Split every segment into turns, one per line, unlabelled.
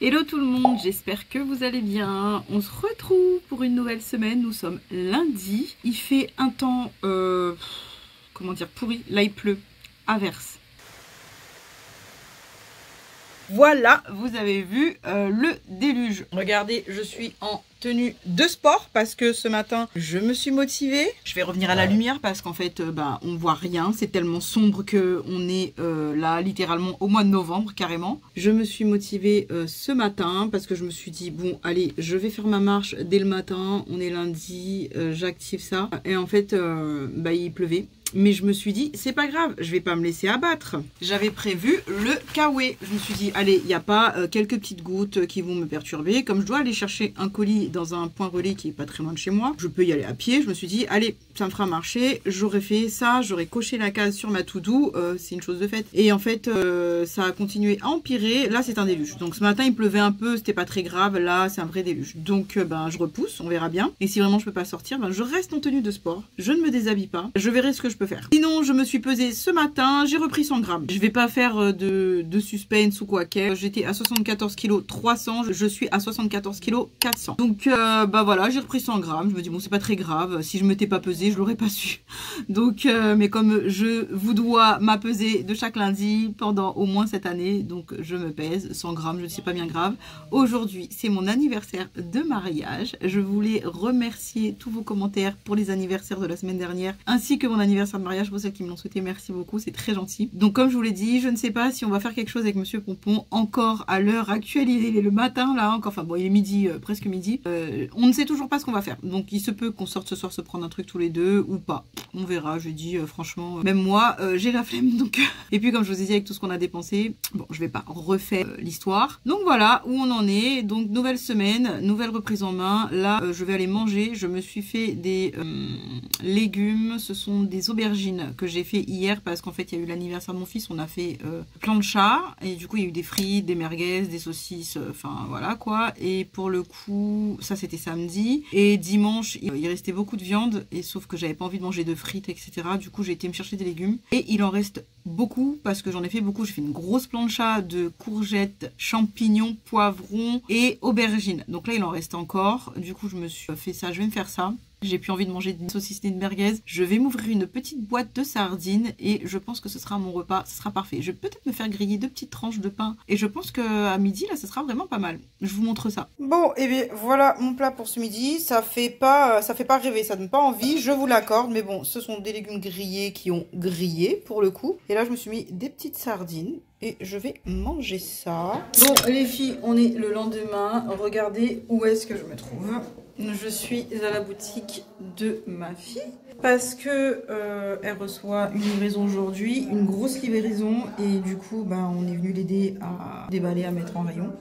Hello tout le monde, j'espère que vous allez bien. On se retrouve pour une nouvelle semaine, nous sommes lundi. Il fait un temps, comment dire, pourri, là il pleut, averse. Voilà, vous avez vu le déluge. Regardez, je suis en tenue de sport parce que ce matin, je me suis motivée. Je vais revenir à la lumière parce qu'en fait, on voit rien. C'est tellement sombre qu'on est là littéralement au mois de novembre carrément. Je me suis motivée ce matin parce que je me suis dit, bon, allez, je vais faire ma marche dès le matin. On est lundi, j'active ça. Et en fait, il pleuvait. Mais je me suis dit, c'est pas grave, je vais pas me laisser abattre. J'avais prévu le kawaii. Je me suis dit, allez, il n'y a pas quelques petites gouttes qui vont me perturber. Comme je dois aller chercher un colis dans un point relais qui est pas très loin de chez moi, je peux y aller à pied. Je me suis dit, allez, ça me fera marcher. J'aurais fait ça, j'aurais coché la case sur ma to-do. C'est une chose de faite. Et en fait, ça a continué à empirer. Là, c'est un déluge. Donc ce matin, il pleuvait un peu, c'était pas très grave. Là, c'est un vrai déluge. Donc, je repousse, on verra bien. Et si vraiment je peux pas sortir, je reste en tenue de sport. Je ne me déshabille pas. Je verrai ce que je peux faire. Sinon, je me suis pesée ce matin, j'ai repris 100 grammes. Je vais pas faire de suspense ou quoi qu'est. J'étais à 74 kg 300, je suis à 74 kg 400. Donc voilà, j'ai repris 100 grammes. Je me dis bon, c'est pas très grave. Si je m'étais pas pesée, je l'aurais pas su. Donc mais comme je vous dois ma pesée de chaque lundi pendant au moins cette année, donc je me pèse 100 grammes, je ne sais pas bien grave. Aujourd'hui, c'est mon anniversaire de mariage. Je voulais remercier tous vos commentaires pour les anniversaires de la semaine dernière, ainsi que mon anniversaire de mariage. Pour ceux qui me l'ont souhaité, merci beaucoup, c'est très gentil. Donc comme je vous l'ai dit, je ne sais pas si on va faire quelque chose avec Monsieur Pompon encore à l'heure actuelle. Il est le matin là, encore, enfin bon, il est midi, presque midi. On ne sait toujours pas ce qu'on va faire. Donc il se peut qu'on sorte ce soir se prendre un truc tous les deux ou pas. On verra, je dis franchement, même moi, j'ai la flemme. Donc et puis comme je vous ai dit, avec tout ce qu'on a dépensé, bon, je vais pas refaire l'histoire. Donc voilà où on en est. Donc nouvelle semaine, nouvelle reprise en main. Là, je vais aller manger. Je me suis fait des légumes. Ce sont des aubergines que j'ai fait hier parce qu'en fait il y a eu l'anniversaire de mon fils, on a fait plein de chats et du coup il y a eu des frites, des merguez, des saucisses, enfin voilà quoi. Et pour le coup ça c'était samedi et dimanche il restait beaucoup de viande et sauf que j'avais pas envie de manger de frites etc. Du coup j'ai été me chercher des légumes et il en reste beaucoup parce que j'en ai fait beaucoup. J'ai fait une grosse plancha de courgettes, champignons, poivrons et aubergines. Donc là il en reste encore. Du coup je me suis fait ça, je vais me faire ça. J'ai plus envie de manger de saucisses et de merguez. Je vais m'ouvrir une petite boîte de sardines et je pense que ce sera mon repas. Ce sera parfait. Je vais peut-être me faire griller 2 petites tranches de pain. Et je pense qu'à midi, là, ce sera vraiment pas mal. Je vous montre ça. Bon, et bien voilà mon plat pour ce midi. Ça fait pas rêver, ça donne pas envie. Je vous l'accorde. Mais bon, ce sont des légumes grillés qui ont grillé pour le coup. Et là, je me suis mis des petites sardines. Et je vais manger ça. Bon, les filles, on est le lendemain. Regardez où est-ce que je me trouve. Je suis à la boutique de ma fille parce que elle reçoit une livraison aujourd'hui, une grosse livraison et du coup on est venu l'aider à déballer, à mettre en rayon.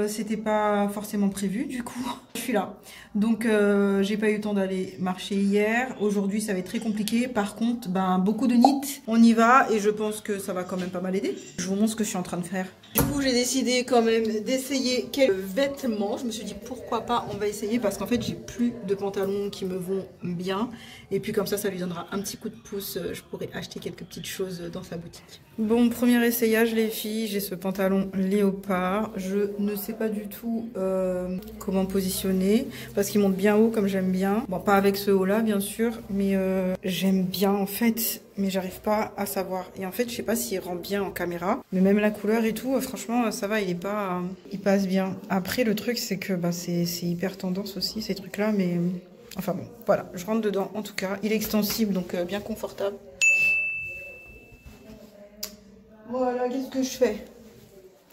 C'était pas forcément prévu du coup. Je suis là. Donc j'ai pas eu le temps d'aller marcher hier. Aujourd'hui ça va être très compliqué. Par contre beaucoup de nids. On y va et je pense que ça va quand même pas mal aider. Je vous montre ce que je suis en train de faire. Du coup j'ai décidé quand même d'essayer quelques vêtements. Je me suis dit pourquoi pas, on va essayer parce qu'en fait j'ai plus de pantalons qui me vont bien. Et puis comme ça lui donnera un petit coup de pouce. Je pourrai acheter quelques petites choses dans sa boutique. Bon, premier essayage les filles. J'ai ce pantalon léopard. Je ne sais pas du tout comment positionner parce qu'il monte bien haut comme j'aime bien. Bon, pas avec ce haut là bien sûr, mais j'aime bien en fait. Mais j'arrive pas à savoir. Et en fait, je sais pas s'il rend bien en caméra. Mais même la couleur et tout, franchement, ça va, il passe bien. Après, le truc, c'est que c'est hyper tendance aussi, ces trucs-là. Mais enfin bon, voilà, je rentre dedans en tout cas. Il est extensible, donc bien confortable. Voilà, qu'est-ce que je fais?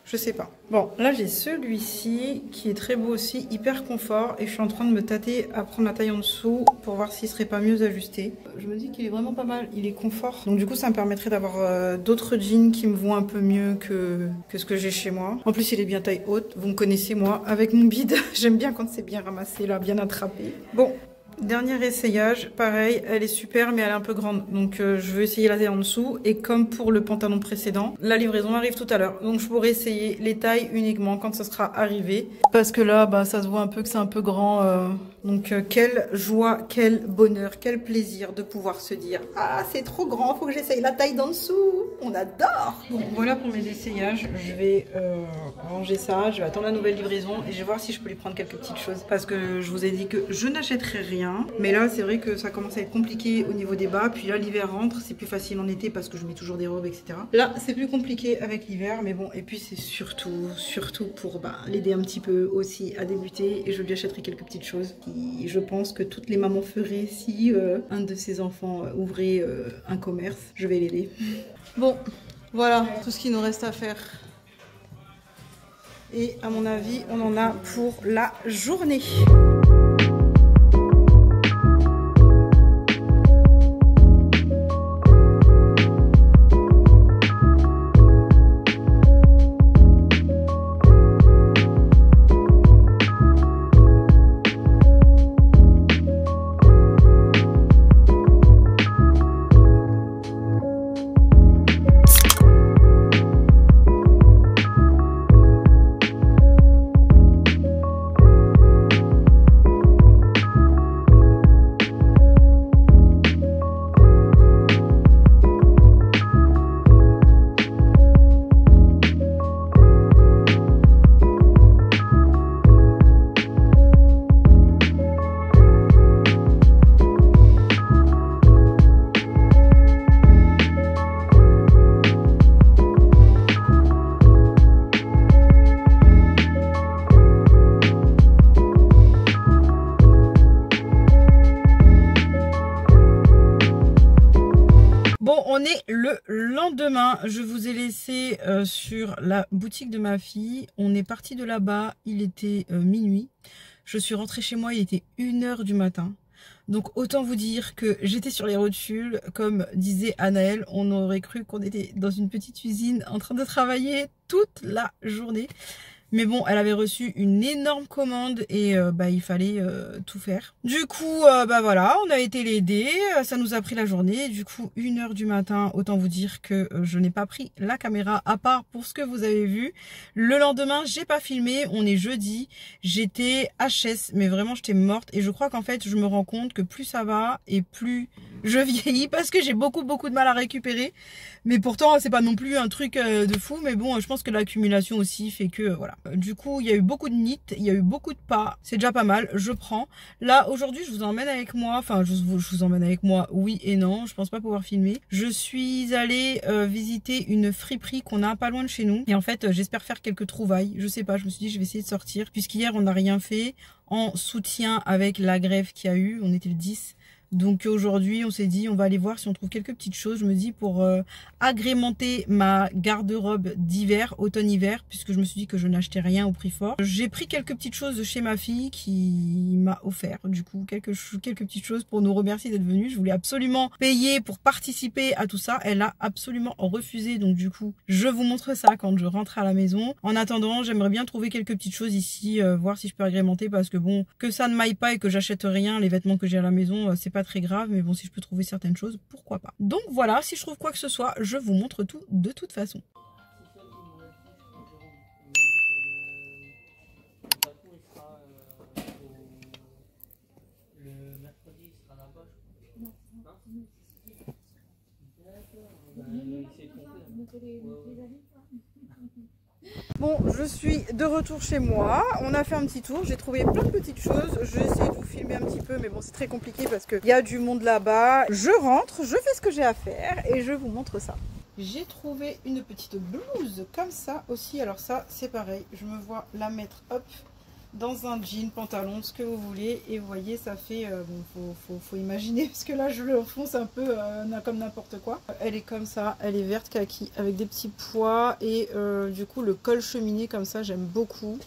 Je sais pas. Bon, là j'ai celui-ci qui est très beau aussi, hyper confort. Et je suis en train de me tâter à prendre la taille en dessous pour voir s'il serait pas mieux ajusté. Je me dis qu'il est vraiment pas mal, il est confort. Donc du coup ça me permettrait d'avoir d'autres jeans qui me vont un peu mieux que ce que j'ai chez moi. En plus il est bien taille haute, vous me connaissez moi, avec mon bide. J'aime bien quand c'est bien ramassé là, bien attrapé. Bon, Dernier essayage, pareil, elle est super mais elle est un peu grande. Donc je vais essayer la taille en dessous. Et comme pour le pantalon précédent, la livraison arrive tout à l'heure. Donc je pourrai essayer les tailles uniquement quand ça sera arrivé. Parce que là, bah, ça se voit un peu que c'est un peu grand. Donc quelle joie, quel bonheur, quel plaisir de pouvoir se dire « Ah, c'est trop grand, faut que j'essaye la taille d'en dessous. On adore !» Bon, voilà pour mes essayages. Je vais ranger ça, je vais attendre la nouvelle livraison et je vais voir si je peux lui prendre quelques petites choses. Parce que je vous ai dit que je n'achèterai rien. Mais là, c'est vrai que ça commence à être compliqué au niveau des bas. Puis là, l'hiver rentre, c'est plus facile en été parce que je mets toujours des robes, etc. Là, c'est plus compliqué avec l'hiver, mais bon. Et puis, c'est surtout pour l'aider un petit peu aussi à débuter. Et je lui achèterai quelques petites choses qui, je pense que toutes les mamans feraient si un de ses enfants ouvrait un commerce. Je vais l'aider. Bon, voilà tout ce qu'il nous reste à faire. Et à mon avis, on en a pour la journée. On est le lendemain, je vous ai laissé sur la boutique de ma fille. On est parti de là-bas, il était minuit. Je suis rentrée chez moi, il était 1 h du matin. Donc autant vous dire que j'étais sur les rotules, comme disait Anaëlle, on aurait cru qu'on était dans une petite usine en train de travailler toute la journée. Mais bon, elle avait reçu une énorme commande et il fallait tout faire. Du coup, voilà, on a été l'aider. Ça nous a pris la journée. Du coup, 1 h du matin, autant vous dire que je n'ai pas pris la caméra, à part pour ce que vous avez vu. Le lendemain, j'ai pas filmé. On est jeudi. J'étais HS, mais vraiment, j'étais morte. Et je crois qu'en fait, je me rends compte que plus ça va et plus je vieillis parce que j'ai beaucoup de mal à récupérer. Mais pourtant, c'est pas non plus un truc de fou. Mais bon, je pense que l'accumulation aussi fait que, voilà. Du coup, il y a eu beaucoup de nits, il y a eu beaucoup de pas. C'est déjà pas mal, je prends. Là, aujourd'hui, je vous emmène avec moi. Enfin, je vous emmène avec moi, oui et non. Je pense pas pouvoir filmer. Je suis allée visiter une friperie qu'on a pas loin de chez nous. Et en fait, j'espère faire quelques trouvailles. Je sais pas, je me suis dit, je vais essayer de sortir. Puisqu'hier, on n'a rien fait en soutien avec la grève qu'il y a eu. On était le 10. Donc aujourd'hui, on s'est dit, on va aller voir si on trouve quelques petites choses, je me dis, pour agrémenter ma garde-robe d'hiver, automne-hiver, puisque je me suis dit que je n'achetais rien au prix fort. J'ai pris quelques petites choses de chez ma fille qui m'a offert, du coup, quelques petites choses pour nous remercier d'être venue. Je voulais absolument payer pour participer à tout ça. Elle a absolument refusé, donc du coup, je vous montre ça quand je rentre à la maison. En attendant, j'aimerais bien trouver quelques petites choses ici, voir si je peux agrémenter, parce que bon, que ça ne m'aille pas et que j'achète rien, les vêtements que j'ai à la maison, c'est pas très grave, mais bon, si je peux trouver certaines choses, pourquoi pas. Donc voilà, si je trouve quoi que ce soit, je vous montre tout de toute façon. Bon, je suis de retour chez moi, on a fait un petit tour, j'ai trouvé plein de petites choses, je vais essayer de vous filmer un petit peu, mais bon c'est très compliqué parce qu'il y a du monde là-bas. Je rentre, je fais ce que j'ai à faire et je vous montre ça. J'ai trouvé une petite blouse comme ça aussi, alors ça c'est pareil, je me vois la mettre hop dans un jean, pantalon, ce que vous voulez, et vous voyez ça fait, bon faut imaginer parce que là je le fonce un peu comme n'importe quoi. Elle est comme ça, elle est verte kaki avec des petits pois et du coup le col cheminé comme ça j'aime beaucoup.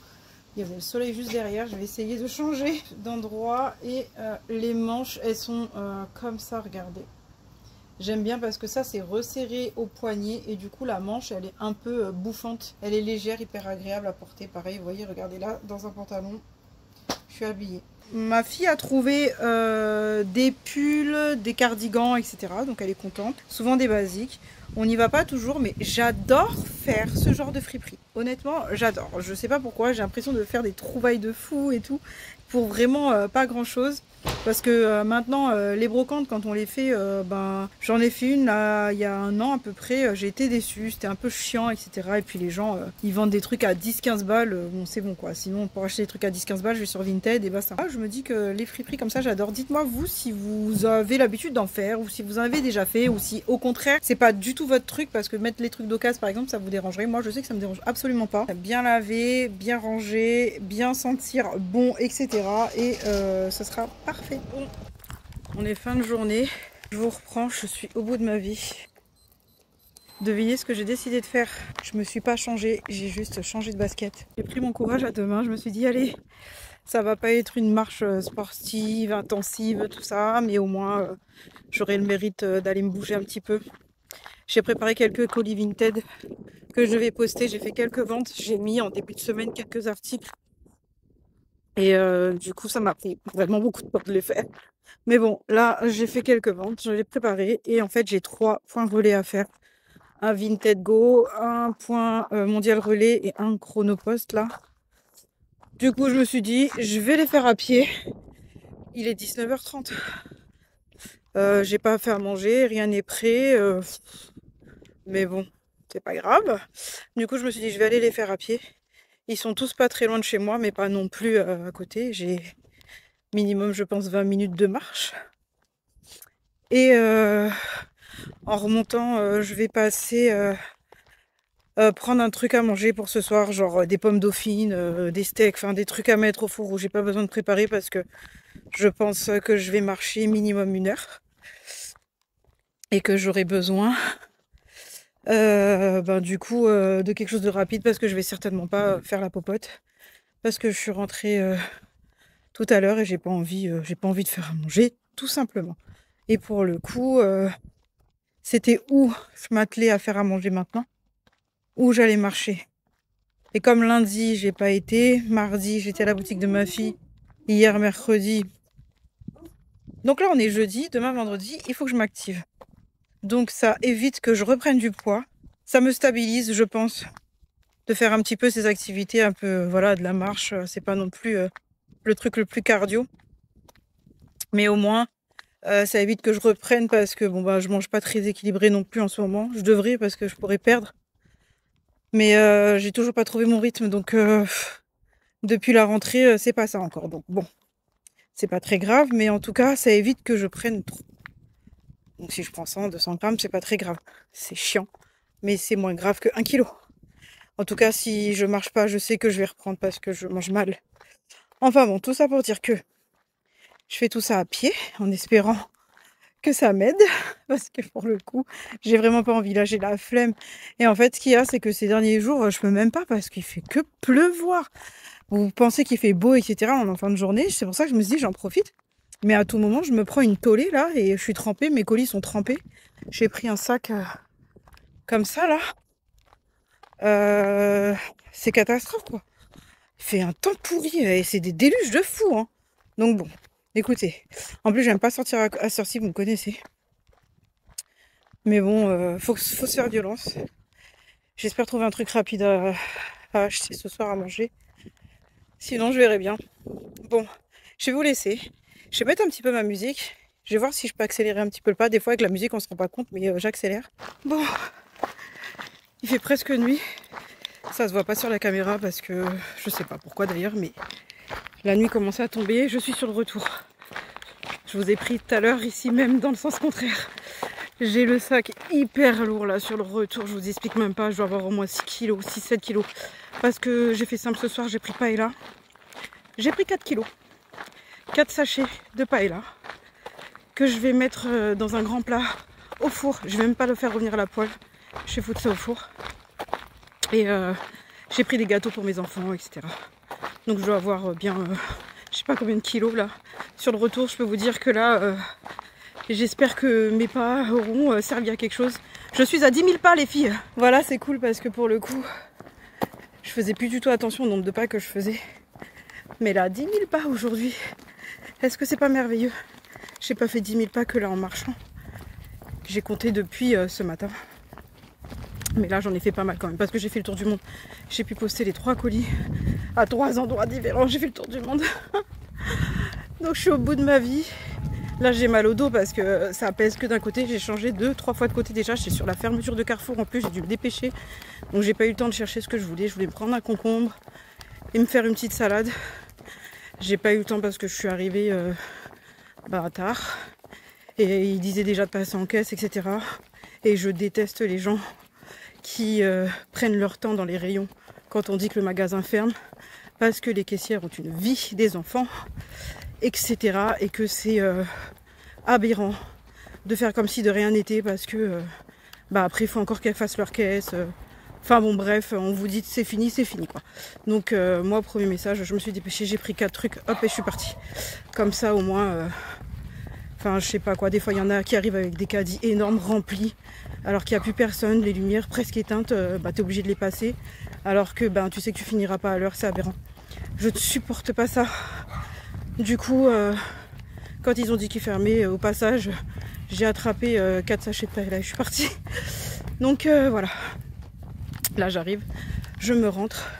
Il y avait le soleil juste derrière, je vais essayer de changer d'endroit et les manches elles sont comme ça, regardez. J'aime bien parce que ça c'est resserré au poignet et du coup la manche elle est un peu bouffante. Elle est légère, hyper agréable à porter. Pareil, vous voyez, regardez là, dans un pantalon. Je suis habillée. Ma fille a trouvé des pulls, des cardigans, etc. Donc elle est contente. Souvent des basiques. On n'y va pas toujours, mais j'adore faire ce genre de friperie. Honnêtement, j'adore. Je sais pas pourquoi, j'ai l'impression de faire des trouvailles de fou et tout. Pour vraiment pas grand chose. Parce que maintenant, les brocantes, quand on les fait, j'en ai fait une là, il y a un an à peu près. J'ai été déçue, c'était un peu chiant, etc. Et puis les gens, ils vendent des trucs à 10-15 balles. Bon, c'est bon quoi. Sinon, pour acheter des trucs à 10-15 balles, je vais sur Vinted et basta. Je me dis que les friperies comme ça, j'adore. Dites-moi vous si vous avez l'habitude d'en faire ou si vous en avez déjà fait ou si au contraire, c'est pas du tout votre truc parce que mettre les trucs d'occasion par exemple, ça vous dérangerait. Moi, je sais que ça me dérange absolument pas. Bien laver, bien ranger, bien sentir bon, etc. Et ça sera parfait. Bon, on est fin de journée. Je vous reprends, je suis au bout de ma vie. Devinez ce que j'ai décidé de faire. Je me suis pas changée, j'ai juste changé de basket. J'ai pris mon courage à deux mains, je me suis dit allez, ça va pas être une marche sportive, intensive, tout ça, mais au moins j'aurai le mérite d'aller me bouger un petit peu. J'ai préparé quelques colis Vinted que je vais poster, j'ai fait quelques ventes, j'ai mis en début de semaine quelques articles. Et du coup, ça m'a pris vraiment beaucoup de temps de les faire. Mais bon, là, j'ai fait quelques ventes, je l'ai préparé. Et en fait, j'ai 3 points relais à faire. Un Vinted Go, un point mondial relais et un chronopost, là. Du coup, je me suis dit, je vais les faire à pied. Il est 19h30. J'ai pas à faire manger, rien n'est prêt. Mais bon, c'est pas grave. Du coup, je me suis dit, je vais aller les faire à pied. Ils sont tous pas très loin de chez moi, mais pas non plus à côté. J'ai minimum, je pense, 20 minutes de marche. Et en remontant, je vais passer prendre un truc à manger pour ce soir, genre des pommes dauphines, des steaks, enfin des trucs à mettre au four où j'ai pas besoin de préparer parce que je pense que je vais marcher minimum 1 heure. Et que j'aurai besoin du coup de quelque chose de rapide parce que je vais certainement pas faire la popote. Parce que je suis rentrée tout à l'heure et j'ai pas envie de faire à manger, tout simplement. Et pour le coup, c'était où je m'attelais à faire à manger maintenant, où j'allais marcher. Et comme lundi, j'ai pas été, mardi, j'étais à la boutique de ma fille, hier, mercredi. Donc là, on est jeudi, demain, vendredi, il faut que je m'active. Donc ça évite que je reprenne du poids. Ça me stabilise, je pense, de faire un petit peu ces activités, un peu, voilà, de la marche. C'est pas non plus le truc le plus cardio. Mais au moins, ça évite que je reprenne parce que bon je mange pas très équilibré non plus en ce moment. Je devrais parce que je pourrais perdre. Mais j'ai toujours pas trouvé mon rythme. Donc depuis la rentrée, c'est pas ça encore. Donc bon, c'est pas très grave. Mais en tout cas, ça évite que je prenne trop. Donc si je prends 100, 200 grammes, c'est pas très grave. C'est chiant. Mais c'est moins grave que 1 kilo. En tout cas, si je marche pas, je sais que je vais reprendre parce que je mange mal. Enfin bon, tout ça pour dire que je fais tout ça à pied en espérant que ça m'aide parce que pour le coup, j'ai vraiment pas envie. Là, j'ai la flemme. Et en fait, ce qu'il y a, c'est que ces derniers jours, je peux même pas parce qu'il fait que pleuvoir. Vous pensez qu'il fait beau, etc. On est en fin de journée. C'est pour ça que je me suis dit, j'en profite. Mais à tout moment, je me prends une tollée là et je suis trempée. Mes colis sont trempés. J'ai pris un sac comme ça là. C'est catastrophe quoi. Il fait un temps pourri et c'est des déluges de fou. Hein. Donc bon, écoutez. En plus, j'aime pas sortir à sortie, vous me connaissez. Mais bon, faut se faire violence. J'espère trouver un truc rapide à acheter ce soir à manger. Sinon, je verrai bien. Bon, je vais vous laisser. Je vais mettre un petit peu ma musique. Je vais voir si je peux accélérer un petit peu le pas. Des fois, avec la musique, on se rend pas compte, mais j'accélère. Bon, il fait presque nuit. Ça se voit pas sur la caméra parce que je sais pas pourquoi d'ailleurs, mais la nuit commençait à tomber. Je suis sur le retour. Je vous ai pris tout à l'heure ici même dans le sens contraire. J'ai le sac hyper lourd là sur le retour. Je vous explique même pas. Je dois avoir au moins 6 kilos, 6-7 kilos. Parce que j'ai fait simple ce soir. J'ai pris paella. J'ai pris 4 kilos. 4 sachets de paella que je vais mettre dans un grand plat au four. Je vais même pas le faire revenir à la poêle. Je vais foutre ça au four. Et j'ai pris des gâteaux pour mes enfants, etc. Donc je dois avoir bien, je sais pas combien de kilos là. Sur le retour, je peux vous dire que là, j'espère que mes pas auront servi à quelque chose. Je suis à 10 000 pas les filles. Voilà, c'est cool parce que pour le coup, je faisais plus du tout attention au nombre de pas que je faisais. Mais là, 10 000 pas aujourd'hui. Est-ce que c'est pas merveilleux? J'ai pas fait 10 000 pas que là en marchant. J'ai compté depuis ce matin. Mais là, j'en ai fait pas mal quand même parce que j'ai fait le tour du monde. J'ai pu poster les 3 colis à 3 endroits différents. J'ai fait le tour du monde. Donc je suis au bout de ma vie. Là, j'ai mal au dos parce que ça pèse que d'un côté. J'ai changé 2-3 fois de côté déjà. J'étais sur la fermeture de Carrefour. En plus, j'ai dû me dépêcher. Donc j'ai pas eu le temps de chercher ce que je voulais. Je voulais me prendre un concombre et me faire une petite salade. J'ai pas eu le temps parce que je suis arrivée tard. Et il disait déjà de passer en caisse, etc. Et je déteste les gens qui prennent leur temps dans les rayons quand on dit que le magasin ferme. Parce que les caissières ont une vie, des enfants, etc. Et que c'est aberrant de faire comme si de rien n'était parce que après il faut encore qu'elles fassent leur caisse. Enfin bon bref, on vous dit c'est fini quoi. Donc moi premier message, je me suis dépêchée, j'ai pris 4 trucs, hop et je suis partie. Comme ça au moins, enfin je sais pas quoi, des fois il y en a qui arrivent avec des caddies énormes remplis alors qu'il n'y a plus personne, les lumières presque éteintes, t'es obligé de les passer. Alors que tu sais que tu finiras pas à l'heure, c'est aberrant. Je ne supporte pas ça. Du coup, quand ils ont dit qu'ils fermaient au passage, j'ai attrapé 4 sachets de paille là et je suis partie. Donc voilà. Là j'arrive, je me rentre,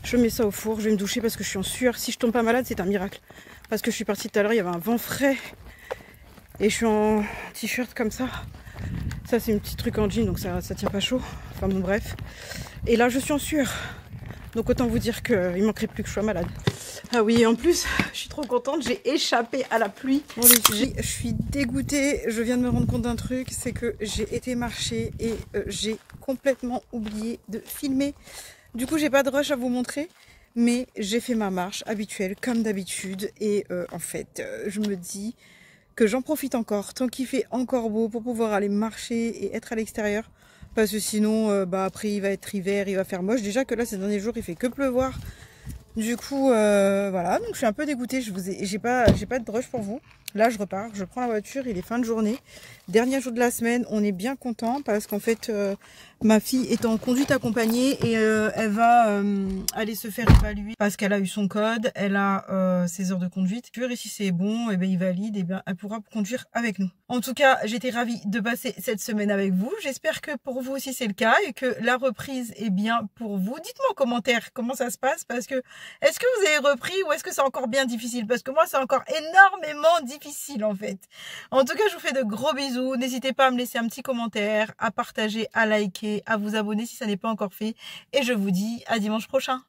je mets ça au four, je vais me doucher parce que je suis en sueur. Si je tombe pas malade, c'est un miracle. Parce que je suis partie tout à l'heure, il y avait un vent frais. Et je suis en t-shirt comme ça. Ça c'est un petit truc en jean, donc ça tient pas chaud. Enfin bon bref. Et là je suis en sueur. Donc autant vous dire qu'il manquerait plus que je sois malade. Ah oui, et en plus, je suis trop contente, j'ai échappé à la pluie. Bon les filles, je suis dégoûtée. Je viens de me rendre compte d'un truc, c'est que j'ai été marcher et j'ai complètement oublié de filmer. Du coup, j'ai pas de rush à vous montrer, mais j'ai fait ma marche habituelle comme d'habitude. Et en fait, je me dis que j'en profite encore, tant qu'il fait encore beau pour pouvoir aller marcher et être à l'extérieur. Parce que sinon, après il va être hiver, il va faire moche. Déjà que là, ces derniers jours, il fait que pleuvoir. Du coup, voilà, donc je suis un peu dégoûtée, j'ai pas de rush pour vous. Là, je repars, je prends la voiture, il est fin de journée. Dernier jour de la semaine, on est bien content parce qu'en fait, ma fille est en conduite accompagnée et elle va aller se faire évaluer parce qu'elle a eu son code, elle a ses heures de conduite. Et si c'est bon, et il valide, et elle pourra conduire avec nous. En tout cas, j'étais ravie de passer cette semaine avec vous. J'espère que pour vous aussi c'est le cas et que la reprise est bien pour vous. Dites-moi en commentaire comment ça se passe parce que est-ce que vous avez repris ou est-ce que c'est encore bien difficile? Parce que moi, c'est encore énormément difficile en fait. En tout cas, je vous fais de gros bisous. N'hésitez pas à me laisser un petit commentaire, à partager, à liker, à vous abonner si ça n'est pas encore fait. Et je vous dis à dimanche prochain.